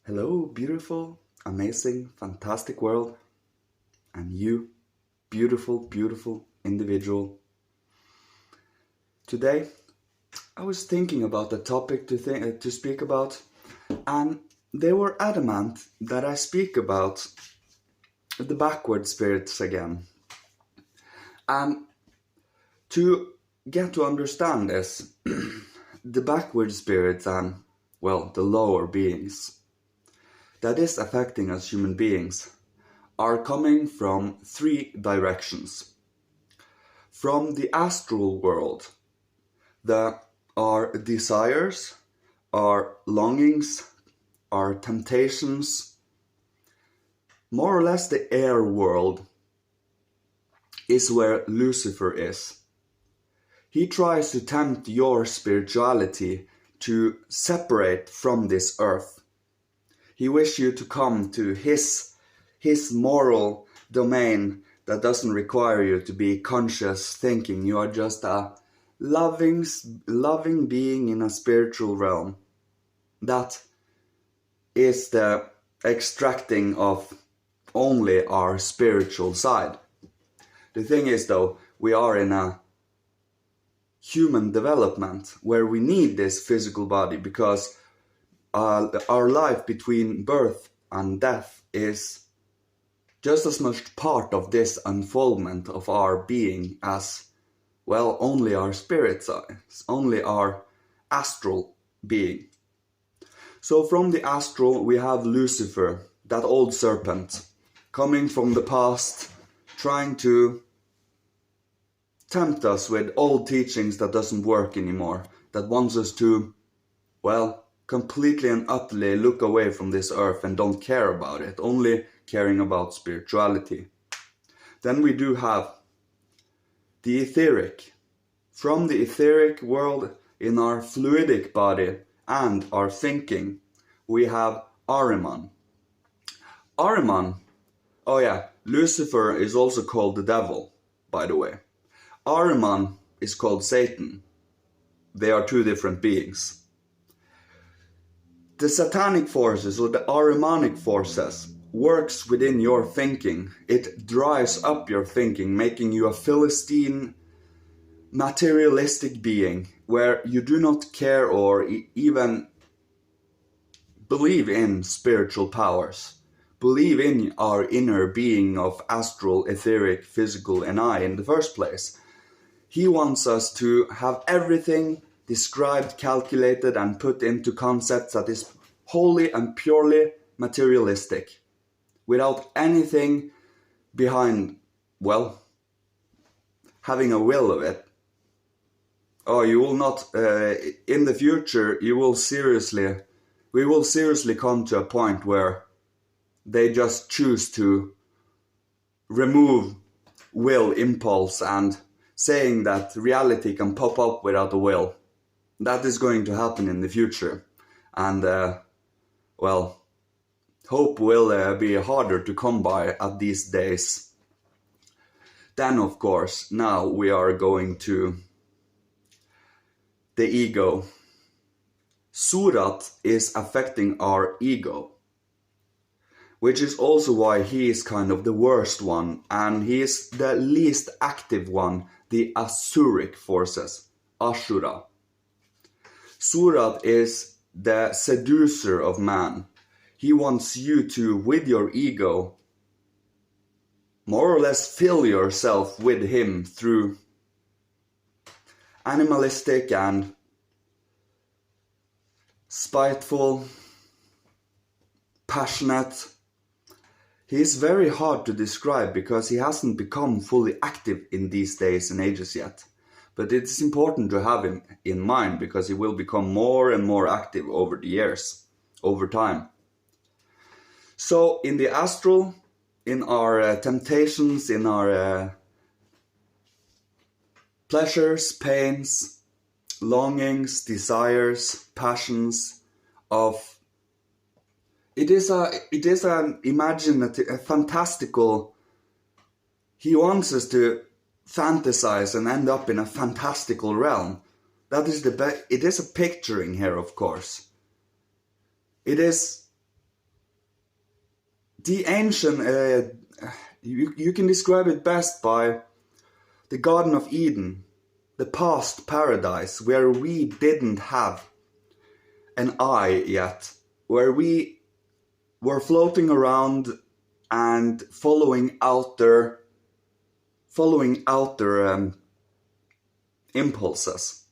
Hello, beautiful, amazing, fantastic world, and you, beautiful, beautiful individual. Today, I was thinking about a topic to speak about, and they were adamant that I speak about the backward spirits again. And to get to understand this, the backward spirits and, the lower beings that is affecting us human beings are coming from three directions. From the astral world, our desires, our longings, our temptations, more or less the air world is where Lucifer is. He tries to tempt your spirituality to separate from this earth. He wishes you to come to his moral domain that doesn't require you to be conscious thinking. You are just a loving being in a spiritual realm. That is the extracting of only our spiritual side. The thing is though, we are in a human development where we need this physical body because our life between birth and death is just as much part of this unfoldment of our being as, only our spirit side, only our astral being. So from the astral we have Lucifer, that old serpent, coming from the past, trying to tempt us with old teachings that doesn't work anymore, that wants us to, completely and utterly look away from this earth and don't care about it, only caring about spirituality. Then we do have the etheric. From the etheric world in our fluidic body and our thinking, we have Ahriman. Ahriman, Lucifer is also called the devil, by the way. Ahriman is called Satan. They are two different beings. The satanic forces or the Ahrimanic forces works within your thinking. It dries up your thinking, making you a Philistine materialistic being where you do not care or even believe in spiritual powers, believe in our inner being of astral, etheric, physical, and I in the first place. He wants us to have everything described, calculated, and put into concepts that is wholly and purely materialistic, without anything behind, having a will of it. You will not, in the future, we will seriously come to a point where they just choose to remove will, impulse, and saying that reality can pop up without a will. That is going to happen in the future. And, hope will be harder to come by at these days. Then, of course, now we are going to the ego. Sorat is affecting our ego, which is also why he is kind of the worst one, and he is the least active one, the azuric forces, Ashura. Sorat is the seducer of man. He wants you to, with your ego, more or less fill yourself with him through animalistic and spiteful, passionate. He is very hard to describe because he hasn't become fully active in these days and ages yet. But it's important to have him in mind because he will become more and more active over the years, over time. So in the astral, in our temptations, in our pleasures, pains, longings, desires, passions of it is an imaginative, a fantastical. He wants us to fantasize and end up in a fantastical realm. It is a picturing here, of course. It is the ancient, you can describe it best by the Garden of Eden, the past paradise, where we didn't have an eye yet, where we were floating around and following out their impulses.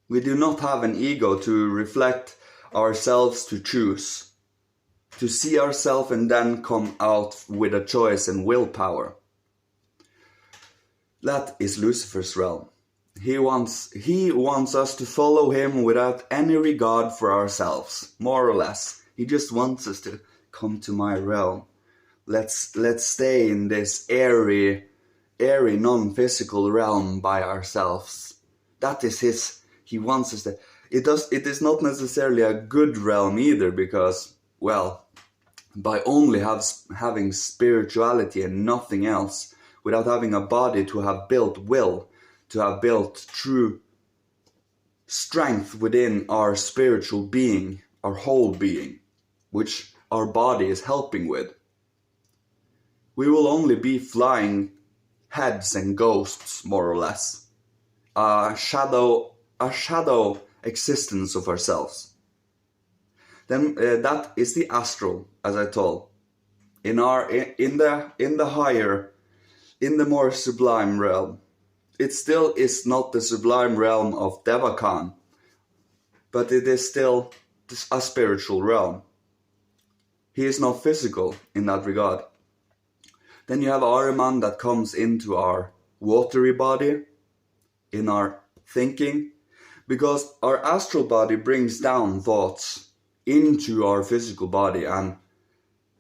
We do not have an ego to reflect ourselves, to choose, to see ourselves and then come out with a choice and willpower. That is Lucifer's realm. He wants us to follow him without any regard for ourselves, more or less. He just wants us to come to my realm. Let's stay in this airy non-physical realm by ourselves. That is his. He wants us to. It is not necessarily a good realm either, because, well, by only having spirituality and nothing else, without having a body to have built will, to have built true strength within our spiritual being, our whole being, which our body is helping with, we will only be flying heads and ghosts, more or less. A shadow existence of ourselves. Then that is the astral, as I told. In the higher, in the more sublime realm. It still is not the sublime realm of Devakan, but it is still a spiritual realm. He is not physical in that regard. Then you have Ahriman that comes into our watery body, in our thinking, because our astral body brings down thoughts into our physical body, and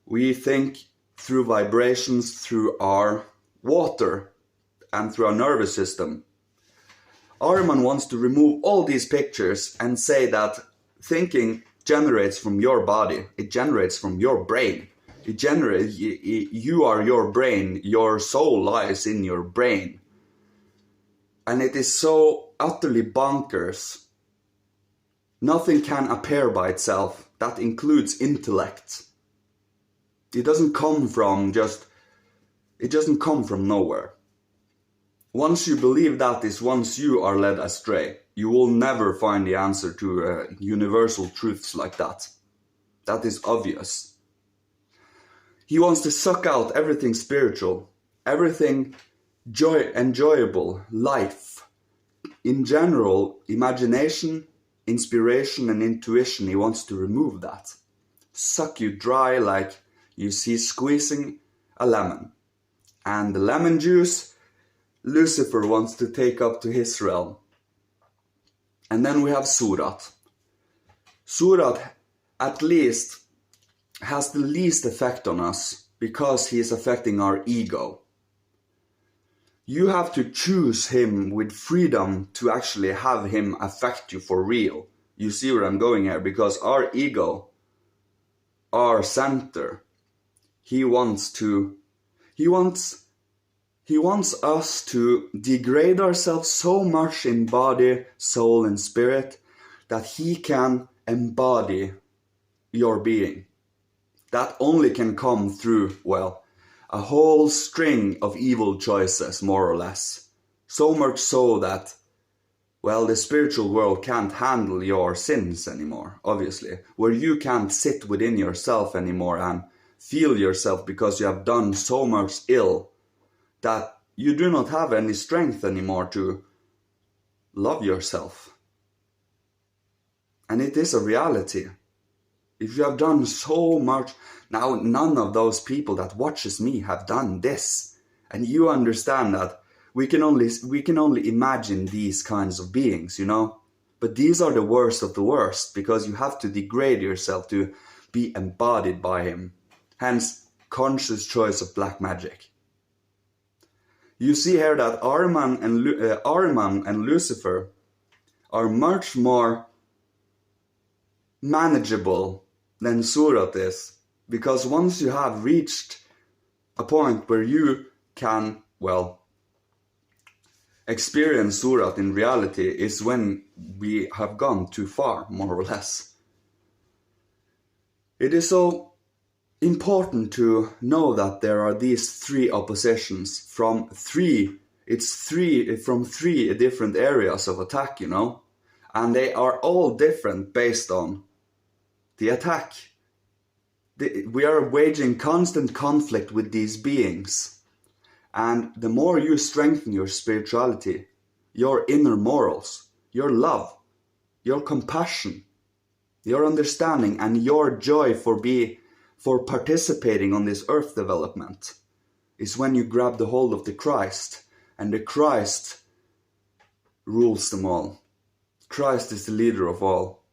we think through vibrations through our water and through our nervous system. Ahriman wants to remove all these pictures and say that thinking generates from your body. It generates from your brain. You are your brain. Your soul lies in your brain. And it is so utterly bonkers. Nothing can appear by itself. That includes intellect. It doesn't come from nowhere. Once you believe that is once you are led astray. You will never find the answer to universal truths like that. That is obvious. He wants to suck out everything spiritual, everything enjoyable, life. In general, imagination, inspiration and intuition, he wants to remove that. Suck you dry like you see squeezing a lemon. And the lemon juice, Lucifer wants to take up to his realm. And then we have Sorat. Sorat at least has the least effect on us because he is affecting our ego. You have to choose him with freedom to actually have him affect you for real. You see where I'm going here? Because our ego, our center, he wants us to degrade ourselves so much in body, soul and spirit that he can embody your being. That only can come through, well, a whole string of evil choices, more or less. So much so that, well, the spiritual world can't handle your sins anymore, obviously. Where you can't sit within yourself anymore and feel yourself because you have done so much ill that you do not have any strength anymore to love yourself. And it is a reality. If you have done so much, now none of those people that watches me have done this. And you understand that we can only imagine these kinds of beings, you know. But these are the worst of the worst, because you have to degrade yourself to be embodied by him. Hence, conscious choice of black magic. You see here that Ahriman and Lucifer are much more manageable than Sorat is, because once you have reached a point where you can, well, experience Sorat in reality is when we have gone too far, more or less. It is so important to know that there are these three oppositions from three different areas of attack, you know, and they are all different based on the attack. We are waging constant conflict with these beings, and the more you strengthen your spirituality, your inner morals, your love, your compassion, your understanding, and your joy for participating on this earth development, is when you grab the hold of the Christ, and the Christ rules them all. Christ is the leader of all.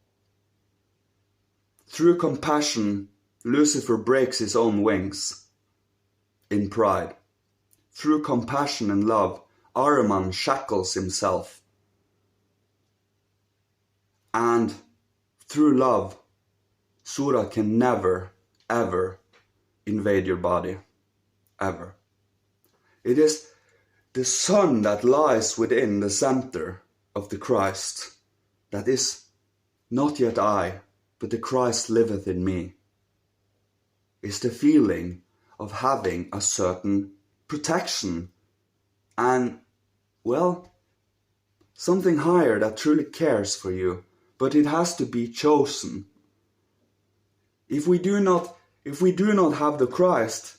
Through compassion, Lucifer breaks his own wings in pride. Through compassion and love, Ahriman shackles himself. And through love, Sorat can never, ever invade your body. Ever. It is the sun that lies within the center of the Christ that is not yet I, but the Christ liveth in me. Is the feeling of having a certain protection and, well, something higher that truly cares for you, but it has to be chosen. If we do not have the Christ,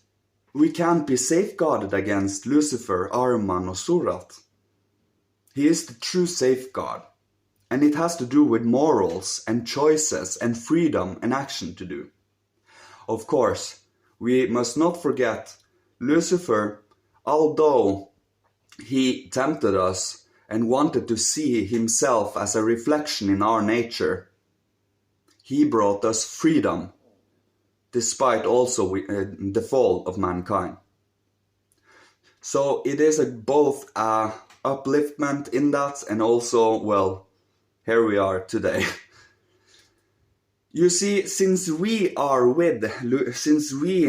we can't be safeguarded against Lucifer, Ahriman, or Sorat. He is the true safeguard, and it has to do with morals and choices and freedom and action to do. Of course, we must not forget Lucifer, although he tempted us and wanted to see himself as a reflection in our nature, he brought us freedom, despite also the fall of mankind. So it is both a upliftment in that, and also, well, here we are today. You see, since we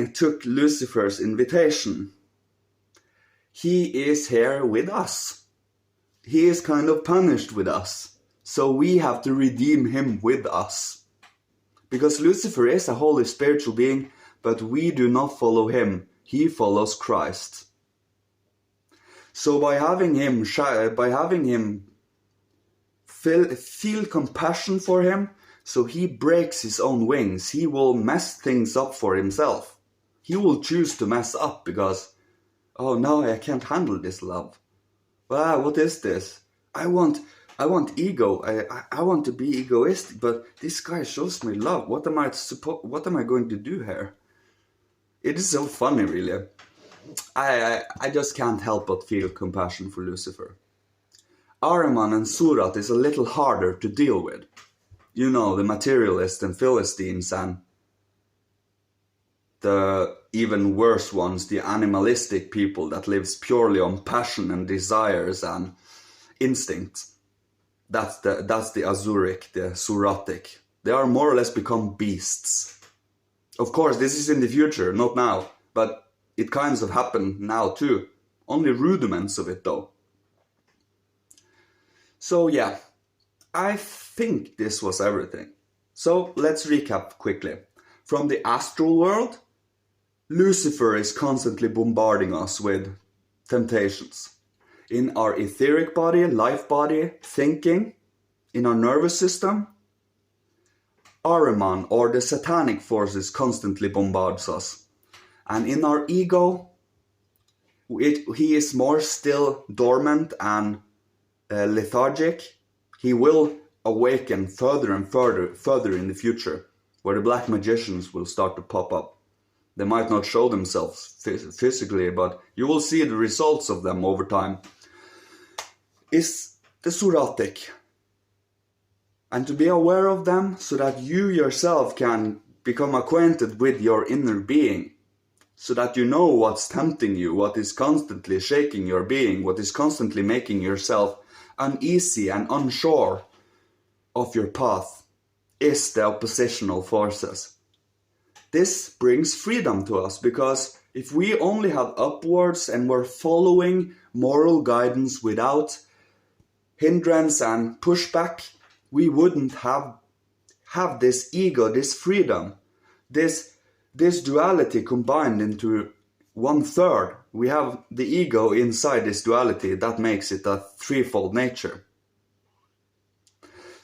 took Lucifer's invitation, he is here with us. He is kind of punished with us. So we have to redeem him with us. Because Lucifer is a holy spiritual being, but we do not follow him. He follows Christ. So by having him feel compassion for him, so he breaks his own wings, he will mess things up for himself. He will choose to mess up because, oh no, I can't handle this love. Ah, what is this? I want ego. I want to be egoistic, but this guy shows me love. What am I going to do here? It is so funny, really. I just can't help but feel compassion for Lucifer. Ahriman and Sorat is a little harder to deal with. You know, the materialists and Philistines, and the even worse ones, the animalistic people that lives purely on passion and desires and instincts. That's the azuric, the soratic. They are more or less become beasts. Of course, this is in the future, not now, but it kind of happened now too. Only rudiments of it though. So yeah, I think this was everything. So let's recap quickly. From the astral world, Lucifer is constantly bombarding us with temptations. In our etheric body, life body, thinking, in our nervous system, Ahriman or the satanic forces constantly bombards us. And in our ego, he is more still dormant and lethargic. He will awaken further and further in the future, where the black magicians will start to pop up. They might not show themselves physically, but you will see the results of them over time. Is the Soratic. And to be aware of them so that you yourself can become acquainted with your inner being. So that you know what's tempting you, what is constantly shaking your being, what is constantly making yourself uneasy and unsure of your path, is the oppositional forces. This brings freedom to us, because if we only have upwards and were following moral guidance without hindrance and pushback, we wouldn't have this ego, this freedom, this this duality combined into 1/3. We have the ego inside this duality that makes it a threefold nature.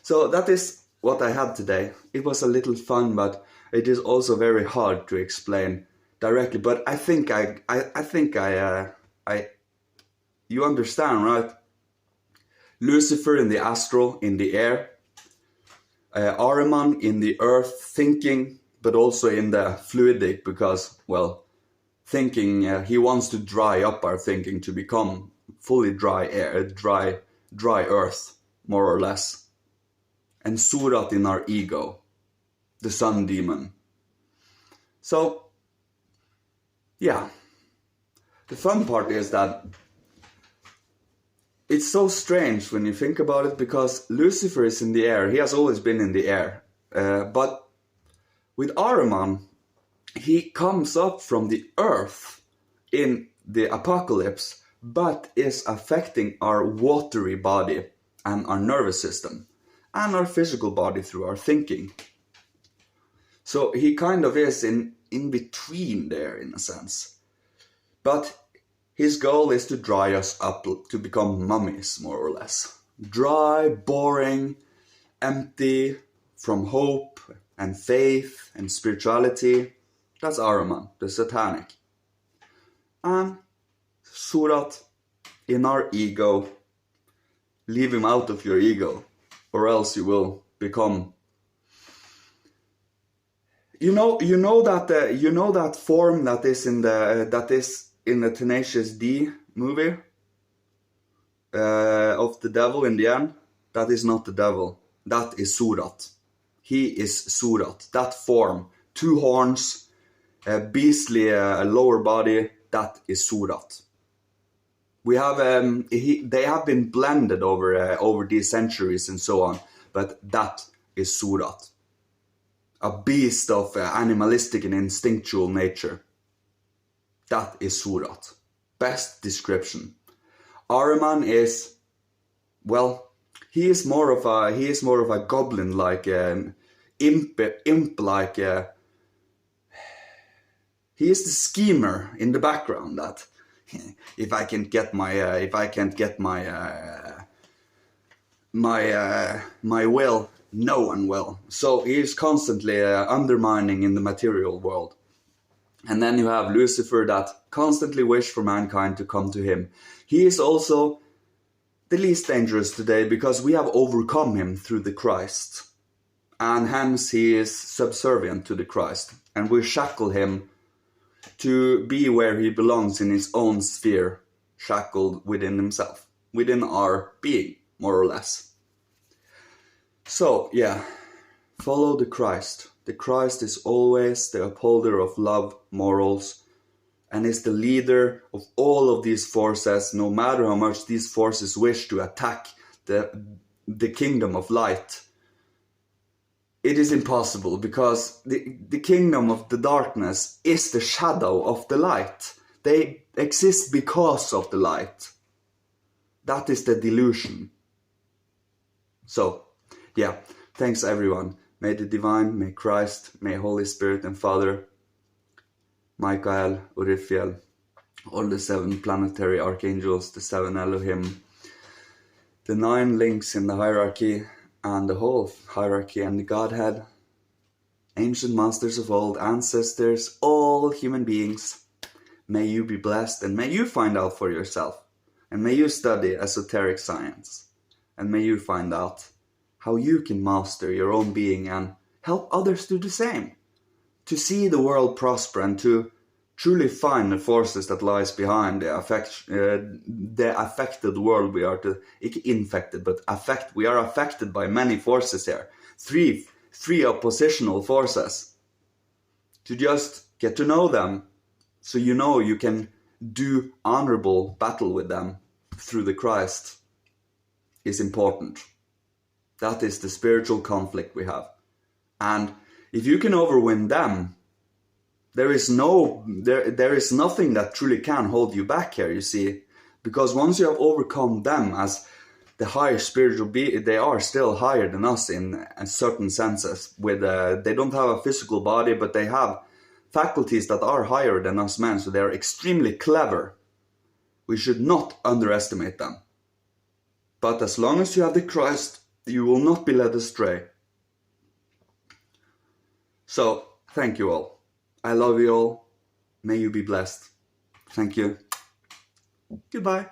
So that is what I had today. It was a little fun, but it is also very hard to explain directly. But I think you understand, right? Lucifer in the astral, in the air. Ahriman in the earth, thinking, but also in the fluidic, because, well, thinking, he wants to dry up our thinking to become fully dry air, dry earth, more or less. And Sorat in our ego, the sun demon. So, yeah. The fun part is that it's so strange when you think about it, because Lucifer is in the air. He has always been in the air. But with Ahriman, he comes up from the earth in the apocalypse, but is affecting our watery body and our nervous system and our physical body through our thinking. So he kind of is in between there, in a sense. But his goal is to dry us up to become mummies, more or less. Dry, boring, empty from hope and faith and spirituality. That's Ahriman, the satanic. And Sorat in our ego. Leave him out of your ego, or else you will become. You know that form that is in the Tenacious D movie of the devil in the end. That is not the devil. That is Sorat. He is Sorat. That form, 2 horns, a beastly lower body. That is Sorat. We have they have been blended over these centuries and so on, but that is Sorat. A beast of animalistic and instinctual nature. That is Sorat. Best description. Ahriman is, well, he is more of a goblin-like, imp-like. He is the schemer in the background. That if I can't get my will, no one will. So he is constantly undermining in the material world. And then you have Lucifer that constantly wish for mankind to come to him. He is also the least dangerous today because we have overcome him through the Christ. And hence he is subservient to the Christ. And we shackle him to be where he belongs in his own sphere, shackled within himself, within our being, more or less. So, yeah, follow the Christ. The Christ is always the upholder of love, morals, and is the leader of all of these forces, no matter how much these forces wish to attack the kingdom of light. It is impossible, because the kingdom of the darkness is the shadow of the light. They exist because of the light. That is the delusion. So, yeah, thanks everyone. May the divine, may Christ, may Holy Spirit and Father, Michael, Urifiel, all the 7 planetary archangels, the 7 Elohim, the 9 links in the hierarchy, and the whole hierarchy and the Godhead, ancient masters of old, ancestors, all human beings, may you be blessed, and may you find out for yourself, and may you study esoteric science, and may you find out how you can master your own being and help others do the same, to see the world prosper and to truly find the forces that lies behind the affected world we are infected, but we are affected by many forces here. Three oppositional forces. To just get to know them, so you know you can do honorable battle with them through the Christ, is important. That is the spiritual conflict we have. And if you can overwin them, there is nothing that truly can hold you back here, you see. Because once you have overcome them as the higher spiritual being, they are still higher than us in certain senses. They don't have a physical body, but they have faculties that are higher than us men, so they are extremely clever. We should not underestimate them. But as long as you have the Christ, you will not be led astray. So, thank you all. I love you all. May you be blessed. Thank you. Goodbye.